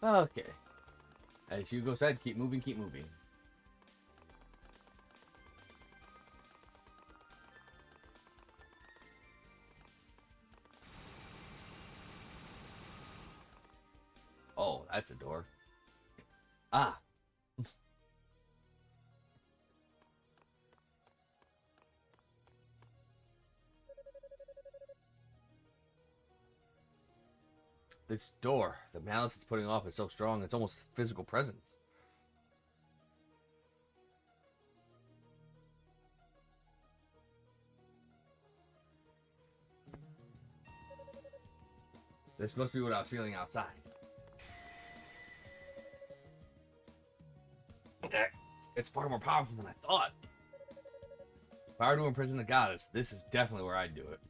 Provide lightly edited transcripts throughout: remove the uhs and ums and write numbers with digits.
Okay. As Hugo said, keep moving, keep moving. Oh, that's a door. Ah. This door, the malice it's putting off is so strong, it's almost physical presence. This must be what I was feeling outside. It's far more powerful than I thought. If I were to imprison a goddess, this is definitely where I'd do it.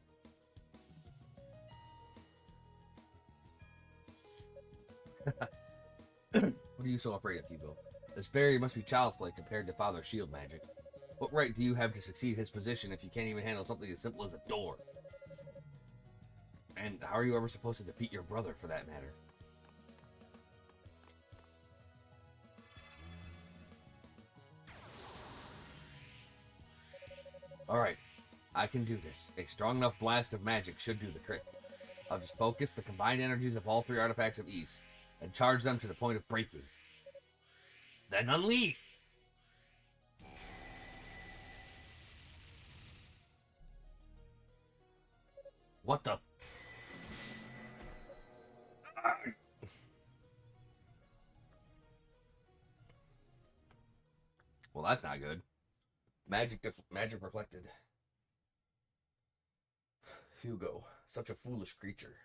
What are you so afraid of, Hugo? This barrier must be child's play compared to Father's shield magic. What right do you have to succeed his position if you can't even handle something as simple as a door? And how are you ever supposed to defeat your brother, for that matter? Alright, I can do this. A strong enough blast of magic should do the trick. I'll just focus the combined energies of all three artifacts of Ys and charge them to the point of breaking. Then unleash! What the? Well, that's not good. Magic reflected. Hugo, such a foolish creature.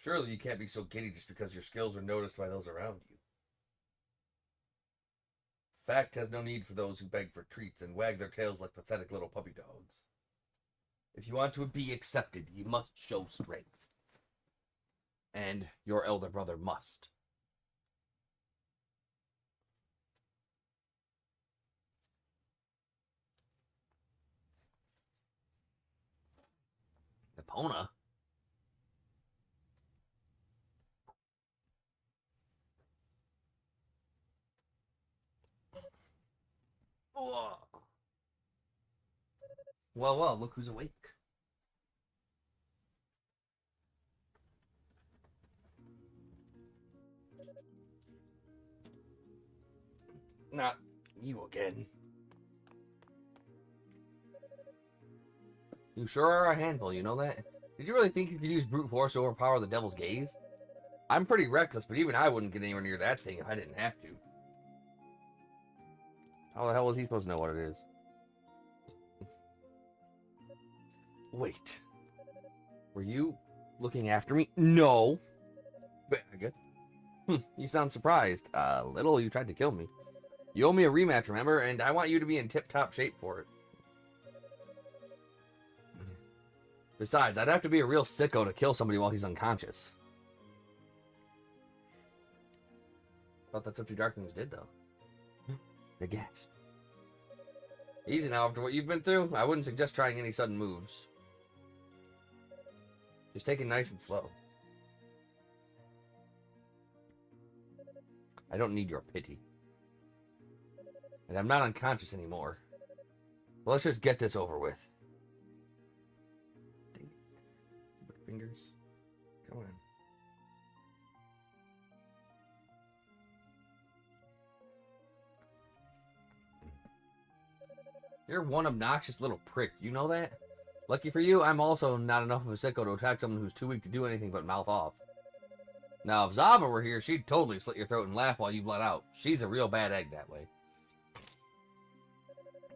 Surely you can't be so giddy just because your skills are noticed by those around you. Fact has no need for those who beg for treats and wag their tails like pathetic little puppy dogs. If you want to be accepted, you must show strength. And your elder brother must. Epona? Well, look who's awake. Not you again. You sure are a handful, you know that? Did you really think you could use brute force to overpower the Devil's Gaze? I'm pretty reckless, but even I wouldn't get anywhere near that thing if I didn't have to. How the hell was he supposed to know what it is? Wait. Were you looking after me? No. But I guess. You sound surprised. Little, you tried to kill me. You owe me a rematch, remember? And I want you to be in tip-top shape for it. Besides, I'd have to be a real sicko to kill somebody while he's unconscious. Thought that's what you Darklings did, though. The gasp. Easy now, after what you've been through, I wouldn't suggest trying any sudden moves. Just take it nice and slow. I don't need your pity. And I'm not unconscious anymore. But let's just get this over with. Dang it. Stupid fingers. Come on. You're one obnoxious little prick. You know that? Lucky for you, I'm also not enough of a sicko to attack someone who's too weak to do anything but mouth off. Now, if Zava were here, she'd totally slit your throat and laugh while you bled out. She's a real bad egg that way.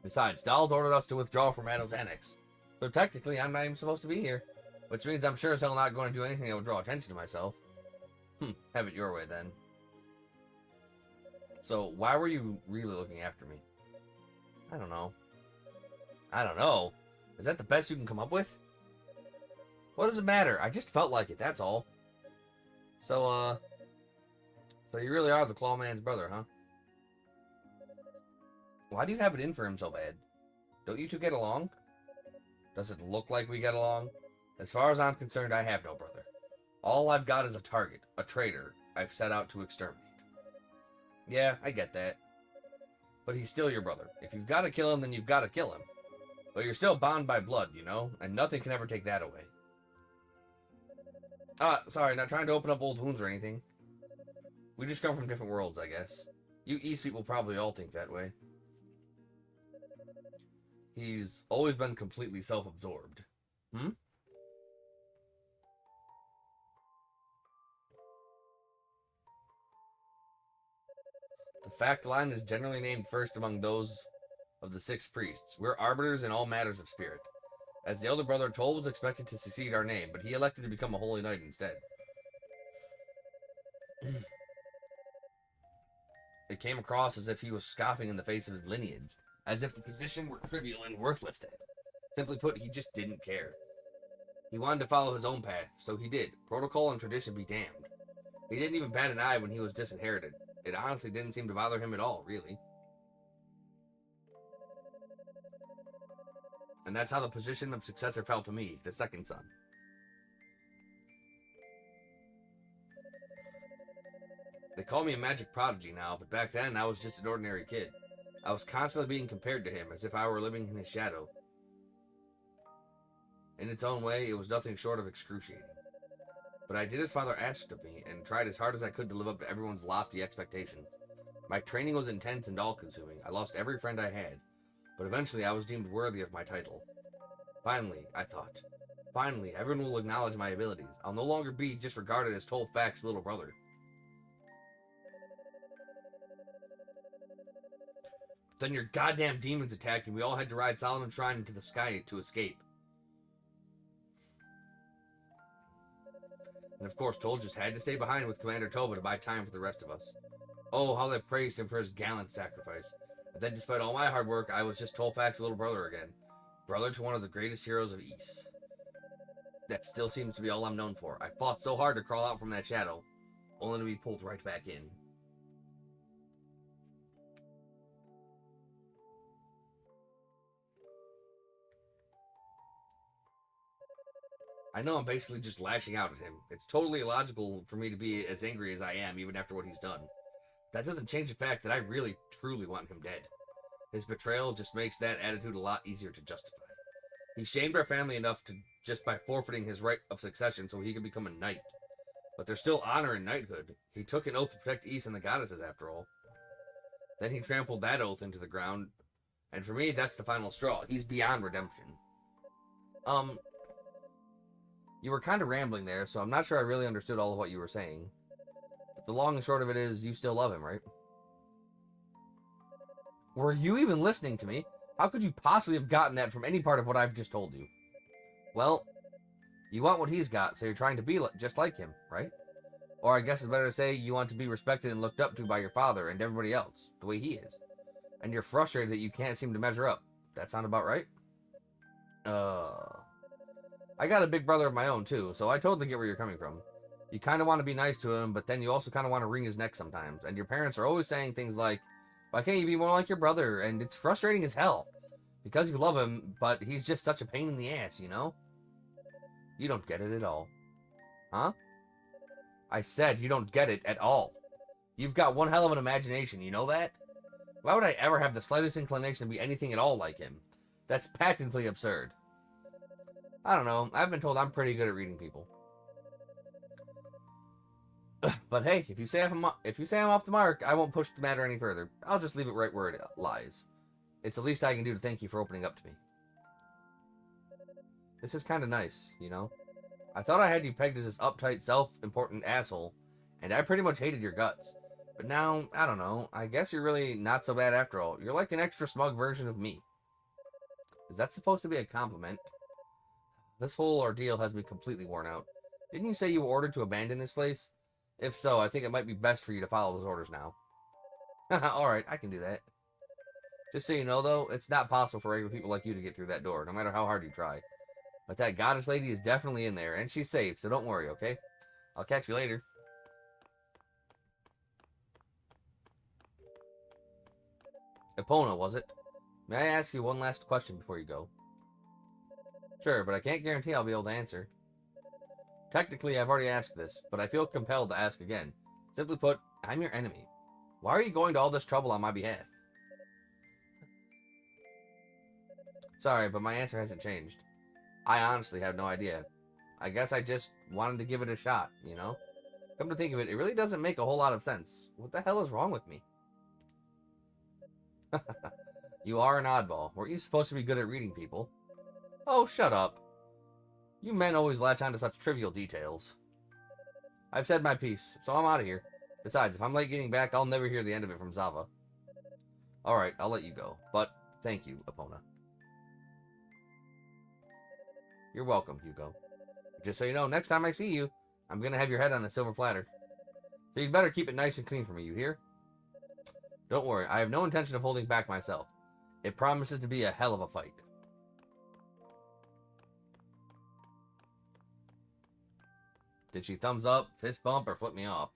Besides, Dahl's ordered us to withdraw from Adam's Annex. So technically, I'm not even supposed to be here. Which means I'm sure as hell not going to do anything that would draw attention to myself. Have it your way, then. So, why were you really looking after me? I don't know. I don't know? Is that the best you can come up with? What does it matter? I just felt like it, that's all. So you really are the Clawman's brother, huh? Why do you have it in for him so bad? Don't you two get along? Does it look like we get along? As far as I'm concerned, I have no brother. All I've got is a target, a traitor I've set out to exterminate. Yeah, I get that. But he's still your brother. If you've got to kill him, then you've got to kill him. But you're still bound by blood, you know? And nothing can ever take that away. Sorry, not trying to open up old wounds or anything. We just come from different worlds, I guess. You East people probably all think that way. He's always been completely self-absorbed. Hmm? The fact line is generally named first among those of the 6 priests. We're arbiters in all matters of spirit. As the elder brother Toll was expected to succeed our name, but he elected to become a holy knight instead. It came across as if he was scoffing in the face of his lineage, as if the position were trivial and worthless to him. Simply put, he just didn't care. He wanted to follow his own path, so he did. Protocol and tradition be damned. He didn't even bat an eye when he was disinherited. It honestly didn't seem to bother him at all, really. And that's how the position of successor fell to me, the second son. They call me a magic prodigy now, but back then I was just an ordinary kid. I was constantly being compared to him, as if I were living in his shadow. In its own way, it was nothing short of excruciating. But I did as father asked of me, and tried as hard as I could to live up to everyone's lofty expectations. My training was intense and all-consuming. I lost every friend I had, but eventually I was deemed worthy of my title. Finally, I thought. Finally, everyone will acknowledge my abilities. I'll no longer be just regarded as Tolfac's little brother. Then your goddamn demons attacked and we all had to ride Solomon's Shrine into the sky to escape. And of course, Toll just had to stay behind with Commander Tova to buy time for the rest of us. Oh, how they praised him for his gallant sacrifice. And then despite all my hard work, I was just Tolfac's little brother again. Brother to one of the greatest heroes of Ys. That still seems to be all I'm known for. I fought so hard to crawl out from that shadow, only to be pulled right back in. I know I'm basically just lashing out at him. It's totally illogical for me to be as angry as I am, even after what he's done. That doesn't change the fact that I really, truly want him dead. His betrayal just makes that attitude a lot easier to justify. He shamed our family enough to just by forfeiting his right of succession so he could become a knight. But there's still honor in knighthood. He took an oath to protect Ys and the goddesses, after all. Then he trampled that oath into the ground, and for me, that's the final straw. He's beyond redemption. You were kind of rambling there, so I'm not sure I really understood all of what you were saying. But the long and short of it is, you still love him, right? Were you even listening to me? How could you possibly have gotten that from any part of what I've just told you? Well, you want what he's got, so you're trying to be just like him, right? Or I guess it's better to say you want to be respected and looked up to by your father and everybody else, the way he is. And you're frustrated that you can't seem to measure up. That sound about right? I got a big brother of my own, too, so I totally get where you're coming from. You kind of want to be nice to him, but then you also kind of want to wring his neck sometimes. And your parents are always saying things like, why can't you be more like your brother? And it's frustrating as hell. Because you love him, but he's just such a pain in the ass, you know? You don't get it at all. Huh? I said you don't get it at all. You've got one hell of an imagination, you know that? Why would I ever have the slightest inclination to be anything at all like him? That's patently absurd. I don't know. I've been told I'm pretty good at reading people. But hey, if you say I'm off the mark, I won't push the matter any further. I'll just leave it right where it lies. It's the least I can do to thank you for opening up to me. This is kind of nice, you know? I thought I had you pegged as this uptight, self-important asshole, and I pretty much hated your guts. But now, I don't know, I guess you're really not so bad after all. You're like an extra smug version of me. Is that supposed to be a compliment? This whole ordeal has me completely worn out. Didn't you say you were ordered to abandon this place? If so, I think it might be best for you to follow those orders now. Alright, I can do that. Just so you know, though, it's not possible for regular people like you to get through that door, no matter how hard you try. But that goddess lady is definitely in there, and she's safe, so don't worry, okay? I'll catch you later. Epona, was it? May I ask you one last question before you go? Sure, but I can't guarantee I'll be able to answer. Technically, I've already asked this, but I feel compelled to ask again. Simply put, I'm your enemy. Why are you going to all this trouble on my behalf? Sorry, but my answer hasn't changed. I honestly have no idea. I guess I just wanted to give it a shot, you know? Come to think of it, it really doesn't make a whole lot of sense. What the hell is wrong with me? You are an oddball. Weren't you supposed to be good at reading people? Oh, shut up. You men always latch on to such trivial details. I've said my piece, so I'm out of here. Besides, if I'm late getting back, I'll never hear the end of it from Zava. Alright, I'll let you go. But, thank you, Epona. You're welcome, Hugo. Just so you know, next time I see you, I'm gonna have your head on a silver platter. So you'd better keep it nice and clean for me, you hear? Don't worry, I have no intention of holding back myself. It promises to be a hell of a fight. Did she thumbs up, fist bump, or flip me off?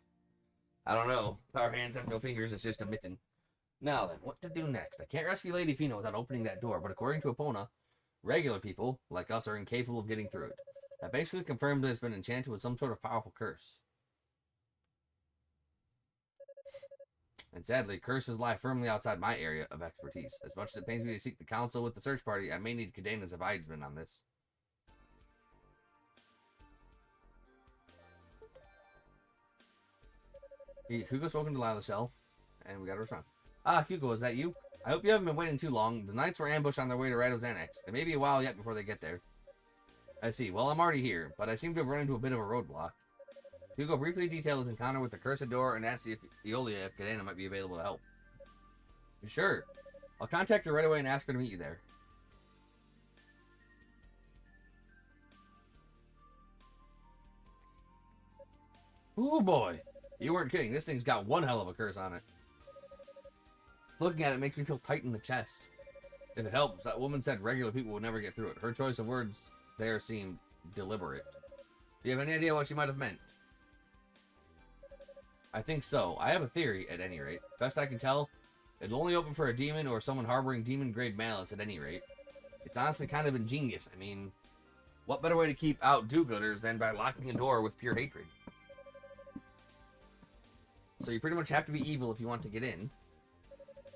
I don't know. Our hands have no fingers, it's just a mitten. Now then, what to do next? I can't rescue Lady Fina without opening that door, but according to Epona, regular people, like us, are incapable of getting through it. That basically confirmed that it's been enchanted with some sort of powerful curse. And sadly, curses lie firmly outside my area of expertise. As much as it pains me to seek the counsel with the search party, I may need Cadena's advisement on this. Hugo's spoken to Lila Shell, and we got a response. Ah, Hugo, is that you? I hope you haven't been waiting too long. The knights were ambushed on their way to Rado's Annex. It may be a while yet before they get there. I see. Well, I'm already here, but I seem to have run into a bit of a roadblock. Hugo briefly detailed his encounter with the Cursed Door and asked Eolia if Cadena might be available to help. Sure. I'll contact her right away and ask her to meet you there. Ooh, boy. You weren't kidding. This thing's got one hell of a curse on it. Looking at it makes me feel tight in the chest. If it helps, that woman said regular people would never get through it. Her choice of words there seemed deliberate. Do you have any idea what she might have meant? I think so. I have a theory, at any rate. Best I can tell, it'll only open for a demon or someone harboring demon-grade malice, at any rate. It's honestly kind of ingenious. I mean, what better way to keep out do-gooders than by locking a door with pure hatred? So you pretty much have to be evil if you want to get in.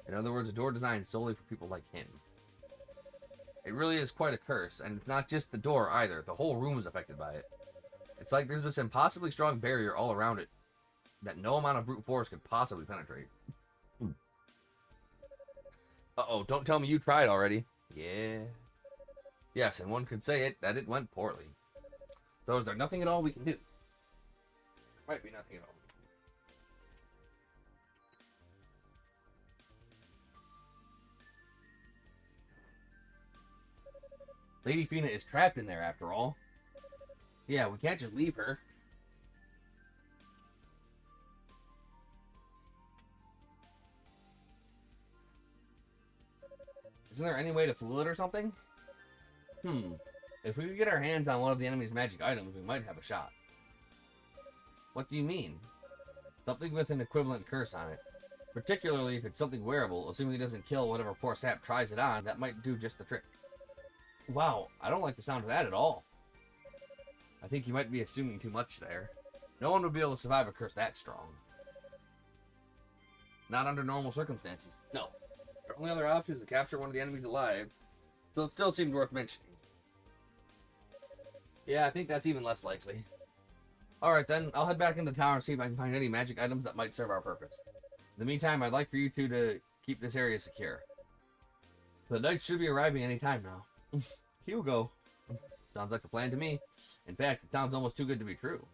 In other words, a door designed solely for people like him. It really is quite a curse, and it's not just the door either. The whole room is affected by it. It's like there's this impossibly strong barrier all around it that no amount of brute force could possibly penetrate. Uh-oh, don't tell me you tried already. Yeah. Yes, and one could say that it went poorly. So is there nothing at all we can do? Might be nothing at all. Lady Fina is trapped in there after all. Yeah, we can't just leave her. Isn't there any way to fool it or something? If we could get our hands on one of the enemy's magic items, we might have a shot. What do you mean? Something with an equivalent curse on it. Particularly if it's something wearable, assuming it doesn't kill whatever poor sap tries it on, that might do just the trick. Wow, I don't like the sound of that at all. I think you might be assuming too much there. No one would be able to survive a curse that strong. Not under normal circumstances. No. Our only other option is to capture one of the enemies alive, so it still seemed worth mentioning. Yeah, I think that's even less likely. Alright then, I'll head back into town and see if I can find any magic items that might serve our purpose. In the meantime, I'd like for you two to keep this area secure. The knights should be arriving any time now. Hugo. Sounds like a plan to me. In fact, it sounds almost too good to be true.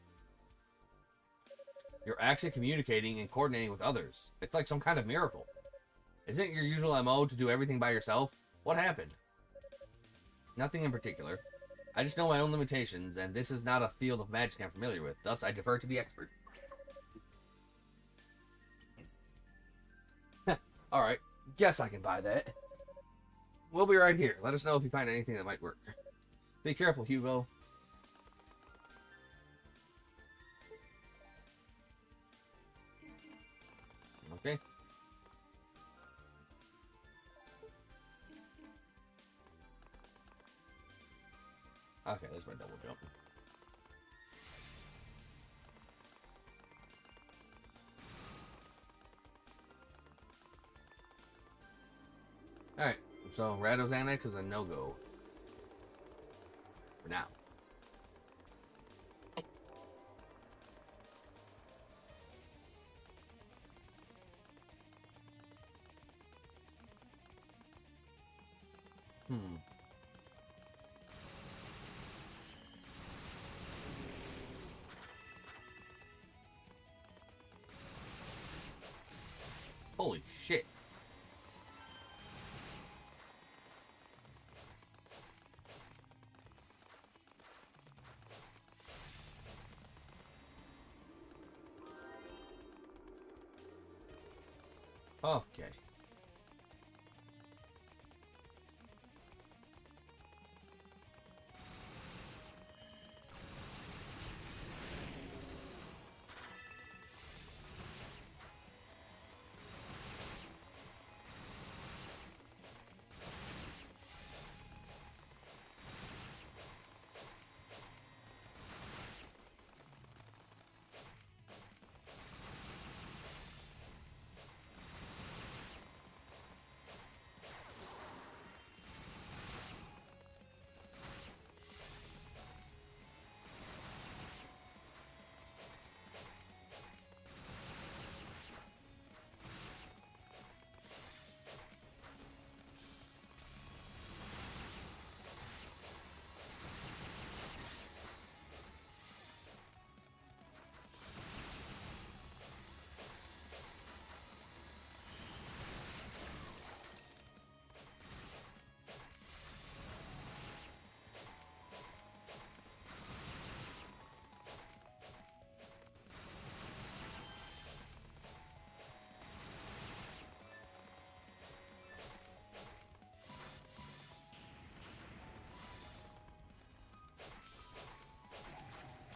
You're actually communicating and coordinating with others. It's like some kind of miracle. Isn't it your usual MO to do everything by yourself? What happened? Nothing in particular. I just know my own limitations, and this is not a field of magic I'm familiar with. Thus, I defer to the expert. Alright, guess I can buy that. We'll be right here. Let us know if you find anything that might work. Be careful, Hugo. Okay. Okay, there's my double jump. So Rados Annex is a no-go. For now. Holy shit. Okay.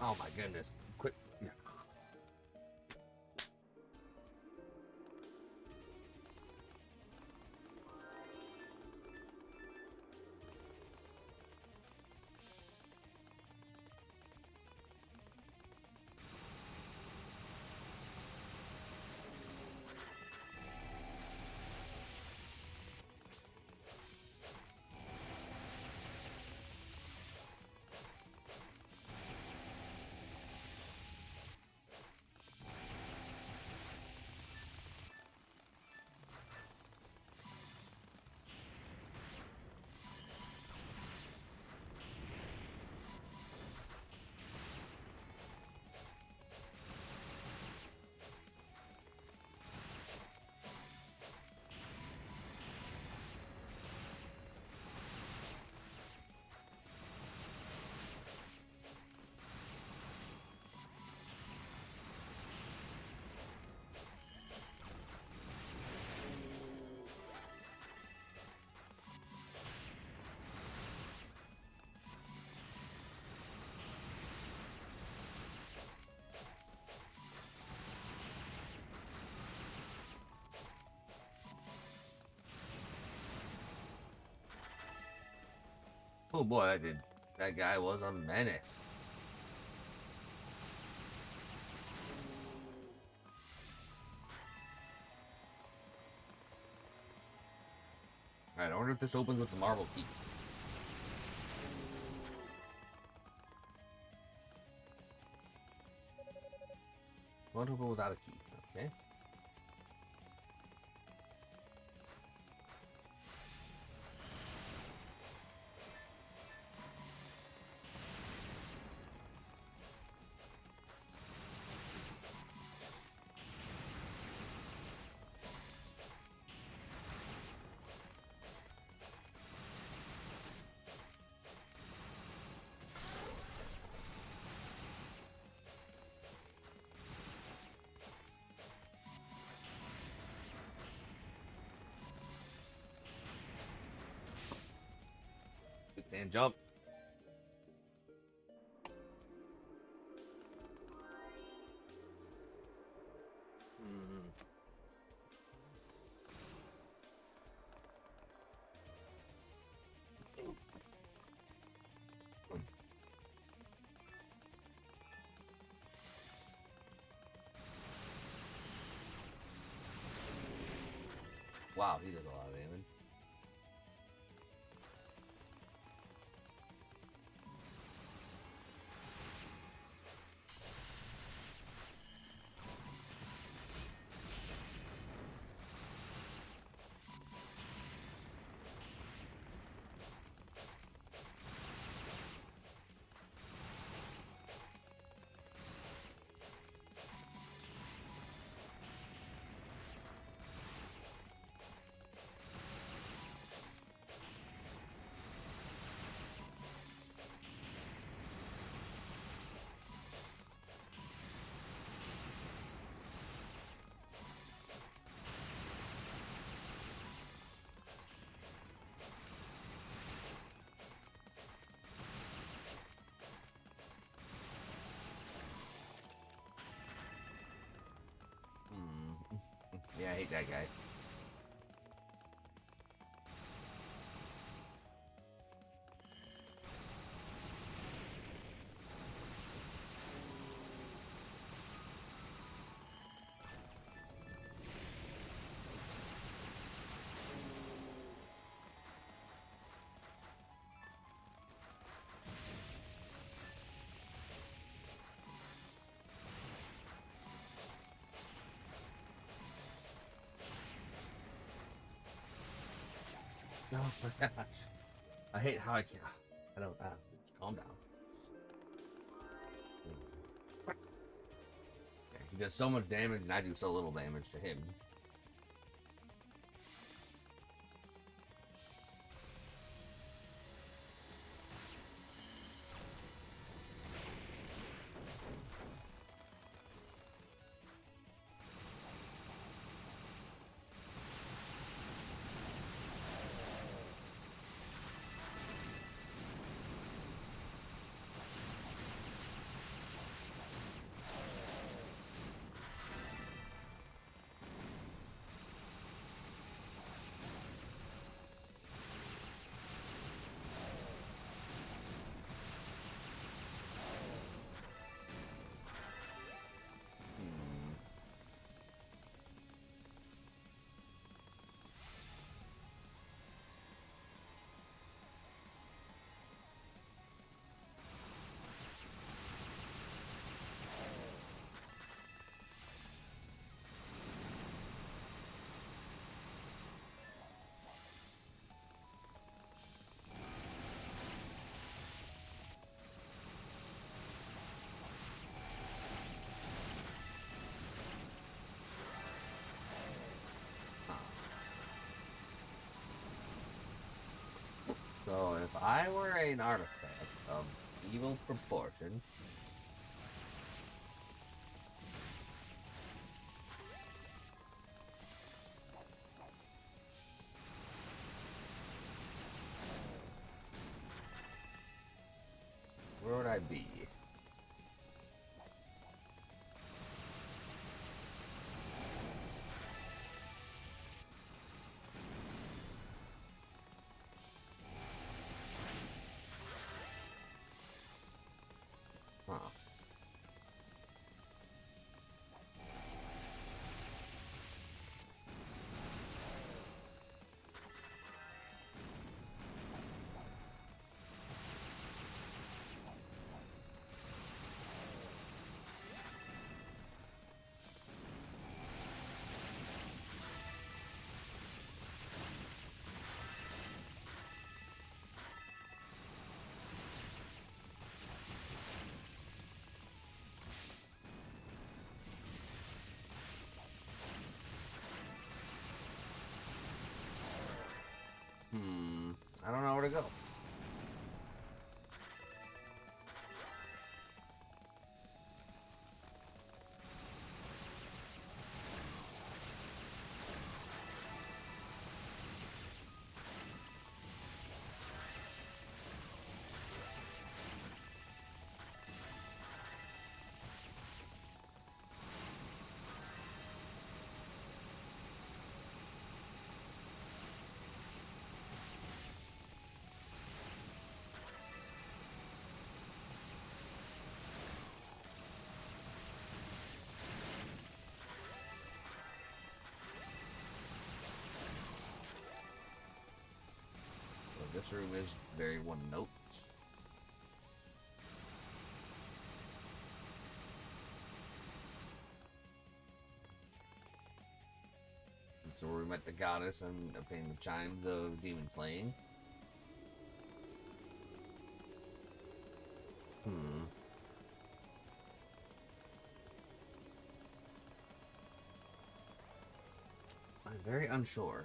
Oh my goodness. Quick. Yeah. Oh boy, that guy was a menace. Alright, I wonder if this opens with the marble key. Won't open without a key. Okay. Quicksand jump. Wow, he does a lot of damage. Yeah, I hate that guy. Oh my gosh. I hate how I can't. I don't. Calm down. Yeah, he does so much damage, and I do so little damage to him. Hmm. So if I were an artifact of evil proportion, where would I be? Huh. I don't know where to go. So this room is very one note. So we met the goddess and obtained the chimes of demon slaying. Hmm. I'm very unsure.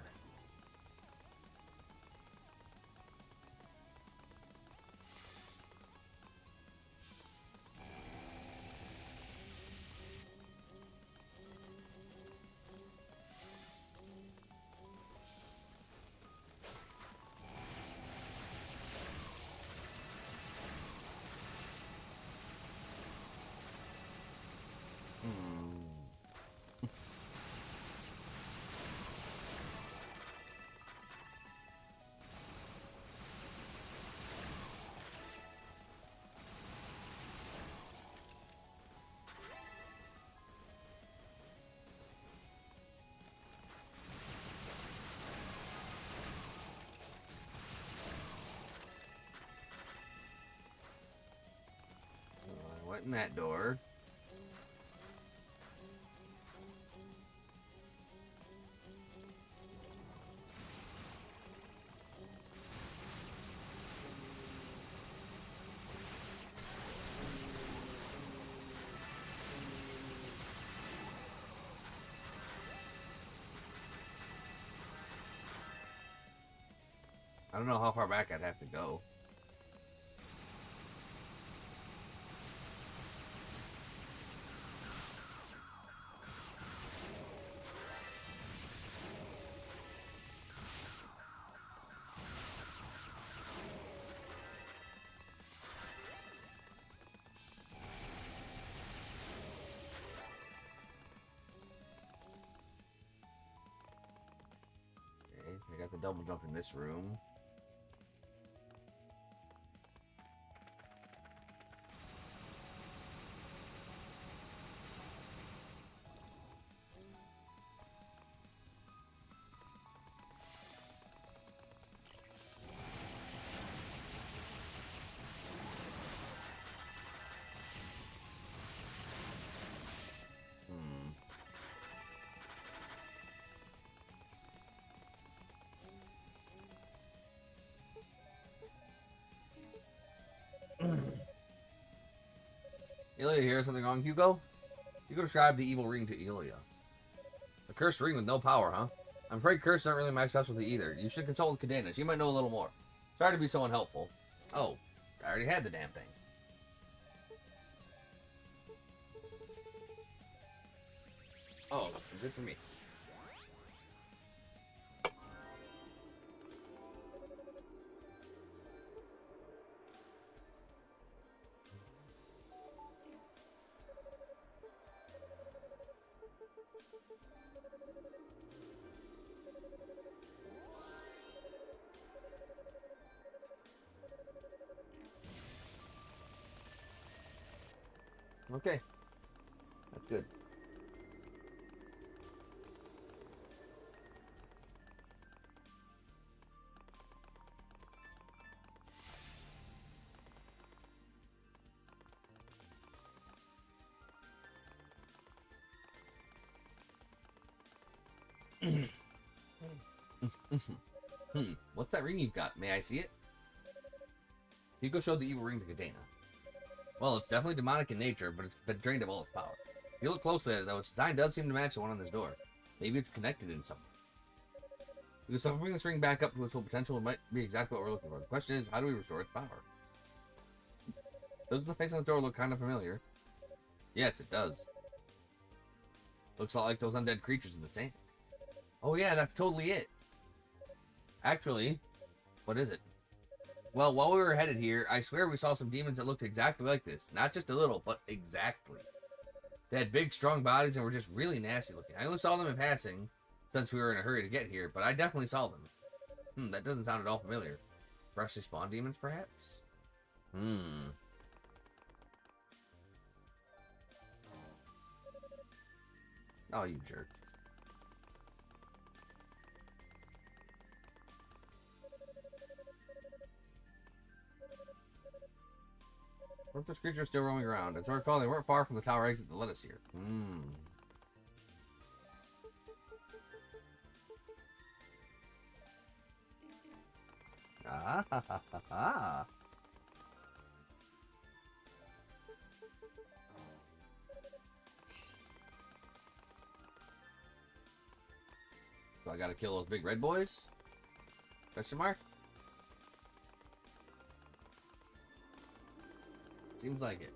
Hmm. in that door. I don't know how far back I'd have to go. Okay, I got the double jump in this room. Elia here, something wrong, Hugo? Hugo described the evil ring to Elia. A cursed ring with no power, huh? I'm afraid curses aren't really my specialty either. You should consult with Cadena. She might know a little more. Sorry to be so unhelpful. Oh, I already had the damn thing. Oh, good for me. Okay. That's good. What's that ring you've got? May I see it? Hugo showed the evil ring to Cadena. Well, it's definitely demonic in nature, but it's been drained of all its power. If you look closely at it, though, its design does seem to match the one on this door. Maybe it's connected in some way. Because if we bring this ring back up to its full potential, it might be exactly what we're looking for. The question is, how do we restore its power? Doesn't the face on this door look kind of familiar? Yes, it does. Looks a lot like those undead creatures in the sand. Oh yeah, that's totally it. Actually, what is it? Well, while we were headed here, I swear we saw some demons that looked exactly like this. Not just a little, but exactly. They had big, strong bodies and were just really nasty looking. I only saw them in passing, since we were in a hurry to get here, but I definitely saw them. That doesn't sound at all familiar. Freshly spawned demons, perhaps? Oh, you jerk. What if those creatures are still roaming around? As I recall, they weren't far from the tower exit that led us here. Ah ha ha ha ha. So I gotta kill those big red boys? Question mark? Seems like it.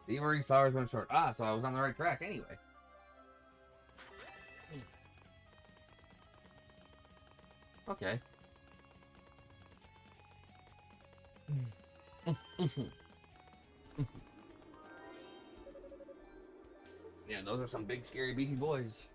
The Emerald's powers went short. Ah, so I was on the right track anyway. Okay. Yeah, those are some big, scary, beefy boys.